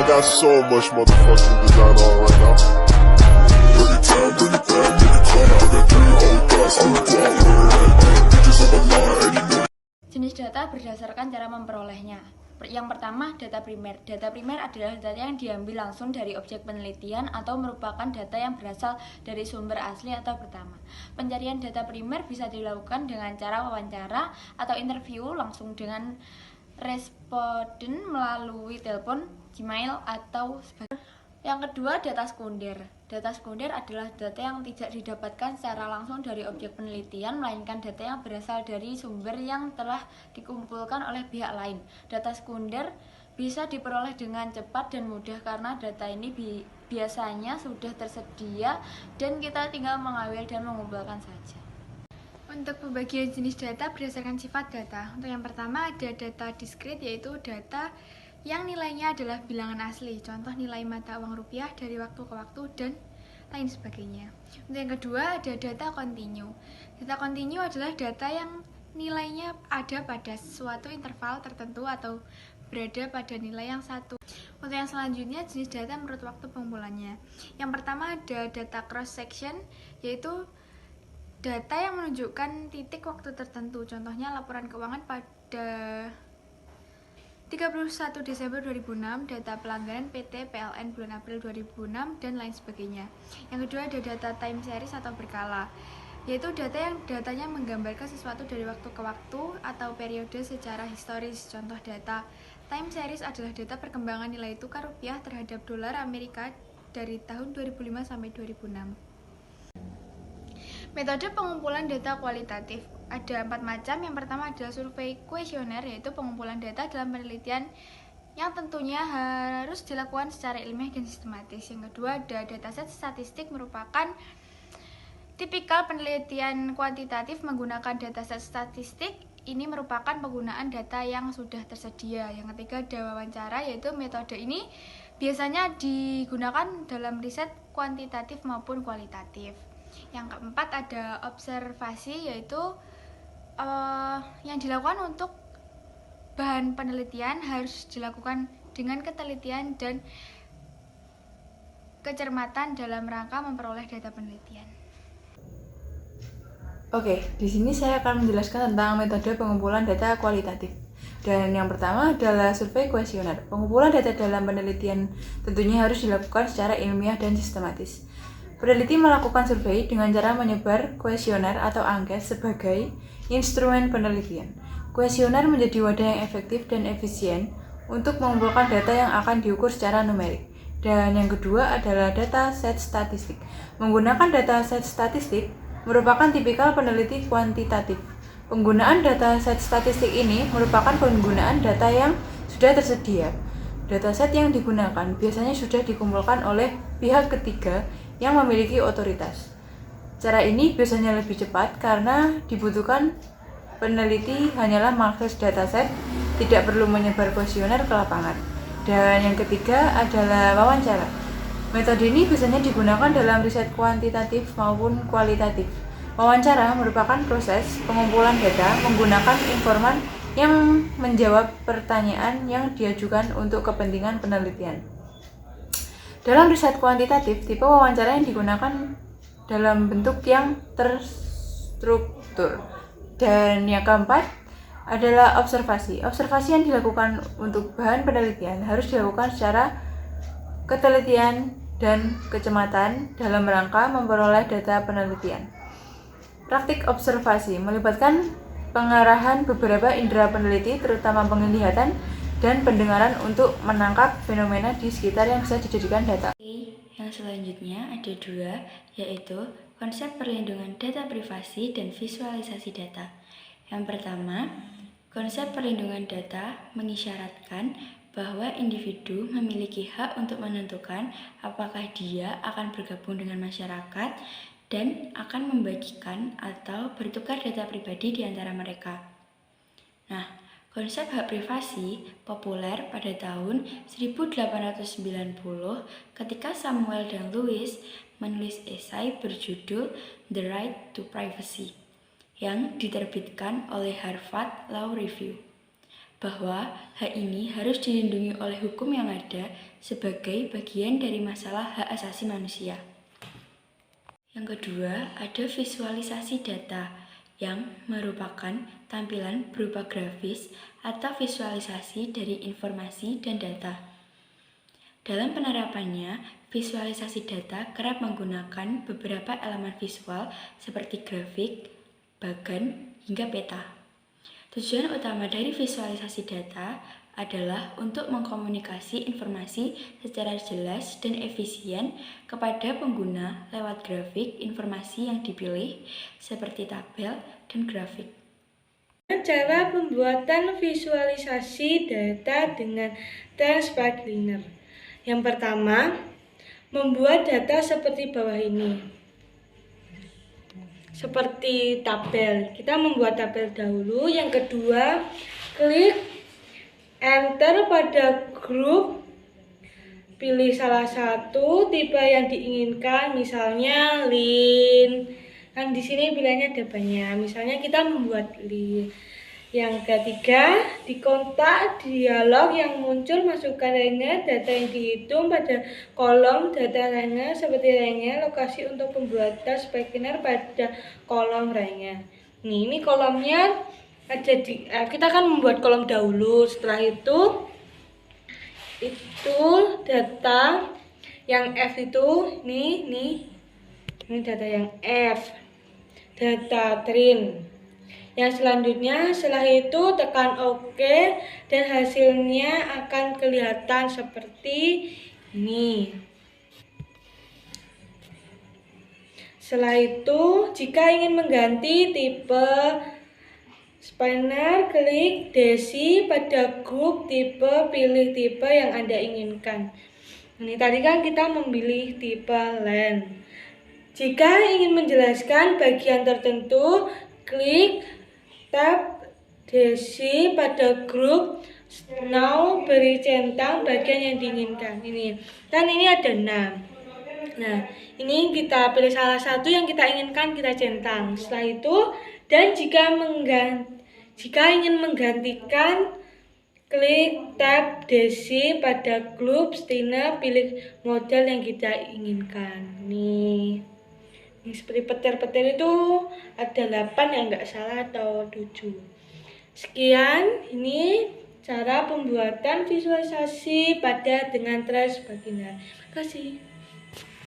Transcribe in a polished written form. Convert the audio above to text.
got so much motherfucking design on right now. Bring it down, bring it back, make it clap. I got 3 old guys on the block, bitches on the line, and you know. Jenis data berdasarkan cara memperolehnya. Yang pertama, data primer. Data primer adalah data yang diambil langsung dari objek penelitian atau merupakan data yang berasal dari sumber asli atau pertama. Pencarian data primer bisa dilakukan dengan cara wawancara atau interview langsung dengan responden melalui telepon, Gmail, atau sebagainya. Yang kedua, data sekunder. Data sekunder adalah data yang tidak didapatkan secara langsung dari objek penelitian, melainkan data yang berasal dari sumber yang telah dikumpulkan oleh pihak lain. Data sekunder bisa diperoleh dengan cepat dan mudah karena data ini biasanya sudah tersedia dan kita tinggal mengambil dan mengumpulkan saja. Untuk pembagian jenis data berdasarkan sifat data. Untuk yang pertama ada data diskrit, yaitu data yang nilainya adalah bilangan asli, contoh nilai mata uang rupiah dari waktu ke waktu dan lain sebagainya. Untuk yang kedua ada data kontinu. Data kontinu adalah data yang nilainya ada pada suatu interval tertentu atau berada pada nilai yang satu. Untuk yang selanjutnya jenis data menurut waktu pengumpulannya. Yang pertama ada data cross section, yaitu data yang menunjukkan titik waktu tertentu, contohnya laporan keuangan pada 31 Desember 2006, data pelanggaran PT PLN bulan April 2006, dan lain sebagainya. Yang kedua ada data time series atau berkala, yaitu data yang datanya menggambarkan sesuatu dari waktu ke waktu atau periode secara historis. Contoh data time series adalah data perkembangan nilai tukar rupiah terhadap dolar Amerika dari tahun 2005 sampai 2006. Metode pengumpulan data kualitatif ada 4 macam. Yang pertama adalah survei kuesioner, yaitu pengumpulan data dalam penelitian yang tentunya harus dilakukan secara ilmiah dan sistematis. Yang kedua ada dataset statistik, merupakan tipikal penelitian kuantitatif menggunakan dataset statistik. Ini merupakan penggunaan data yang sudah tersedia. Yang ketiga ada wawancara, yaitu metode ini biasanya digunakan dalam riset kuantitatif maupun kualitatif. Yang keempat ada observasi, yaitu yang dilakukan untuk bahan penelitian harus dilakukan dengan ketelitian dan kecermatan dalam rangka memperoleh data penelitian. Oke, di sini saya akan menjelaskan tentang metode pengumpulan data kualitatif. Dan yang pertama adalah survei kuesioner. Pengumpulan data dalam penelitian tentunya harus dilakukan secara ilmiah dan sistematis. Peneliti melakukan survei dengan cara menyebar kuesioner atau angket sebagai instrumen penelitian. Kuesioner menjadi wadah yang efektif dan efisien untuk mengumpulkan data yang akan diukur secara numerik. Dan yang kedua adalah data set statistik. Menggunakan data set statistik merupakan tipikal peneliti kuantitatif. Penggunaan data set statistik ini merupakan penggunaan data yang sudah tersedia. Dataset yang digunakan biasanya sudah dikumpulkan oleh pihak ketiga yang memiliki otoritas. Cara ini biasanya lebih cepat karena dibutuhkan peneliti hanyalah mengakses dataset, tidak perlu menyebar kuesioner ke lapangan. Dan yang ketiga adalah wawancara. Metode ini biasanya digunakan dalam riset kuantitatif maupun kualitatif. Wawancara merupakan proses pengumpulan data menggunakan informan yang menjawab pertanyaan yang diajukan untuk kepentingan penelitian. Dalam riset kuantitatif, tipe wawancara yang digunakan dalam bentuk yang terstruktur. Dan yang keempat adalah observasi. Observasi yang dilakukan untuk bahan penelitian harus dilakukan secara ketelitian dan kecermatan dalam rangka memperoleh data penelitian. Praktik observasi melibatkan pengarahan beberapa indera peneliti, terutama penglihatan dan pendengaran untuk menangkap fenomena di sekitar yang bisa dijadikan data. Yang selanjutnya ada 2, yaitu konsep perlindungan data privasi dan visualisasi data. Yang pertama, konsep perlindungan data mengisyaratkan bahwa individu memiliki hak untuk menentukan apakah dia akan bergabung dengan masyarakat dan akan membagikan atau bertukar data pribadi di antara mereka. Nah, konsep hak privasi populer pada tahun 1890 ketika Samuel dan Lewis menulis esai berjudul The Right to Privacy yang diterbitkan oleh Harvard Law Review. bahwa hak ini harus dilindungi oleh hukum yang ada sebagai bagian dari masalah hak asasi manusia. Yang kedua, ada visualisasi data yang merupakan tampilan berupa grafis atau visualisasi dari informasi dan data. Dalam penerapannya, visualisasi data kerap menggunakan beberapa elemen visual seperti grafik, bagan, hingga peta. Tujuan utama dari visualisasi data adalah untuk mengkomunikasi informasi secara jelas dan efisien kepada pengguna lewat grafik informasi yang dipilih seperti tabel dan grafik. Cara pembuatan visualisasi data dengan Transpagliner. Yang pertama, membuat data seperti bawah ini. Seperti tabel. Kita membuat tabel dahulu. Yang kedua, klik enter pada grup, pilih salah satu tipe yang diinginkan, misalnya lin. Kan di sini pilihannya ada banyak. Misalnya kita membuat lin. Yang ketiga, di kontak dialog yang muncul masukkan range data yang dihitung pada kolom data range seperti range lokasi untuk pembuatan spaghetti pada kolom range. Ini kolomnya ada kita akan membuat kolom dahulu. Setelah itu data yang F itu ini data yang F, data trin. Yang selanjutnya setelah itu tekan OK dan hasilnya akan kelihatan seperti ini. Setelah itu jika ingin mengganti tipe Spanner, klik desi pada grup tipe, pilih tipe yang Anda inginkan. Ini tadi kan kita memilih tipe len. Jika ingin menjelaskan bagian tertentu, klik tab desi pada grup now, beri centang bagian yang diinginkan. Ini kan ini ada 6. Nah, ini kita pilih salah satu yang kita inginkan, kita centang. Setelah itu, dan jika ingin menggantikan, klik tab desi pada grup Stina, pilih model yang kita inginkan. Nih seperti petir-petir itu ada 8 yang nggak salah atau 7. Sekian, ini cara pembuatan visualisasi pada dengan Transpagliner. Terima kasih.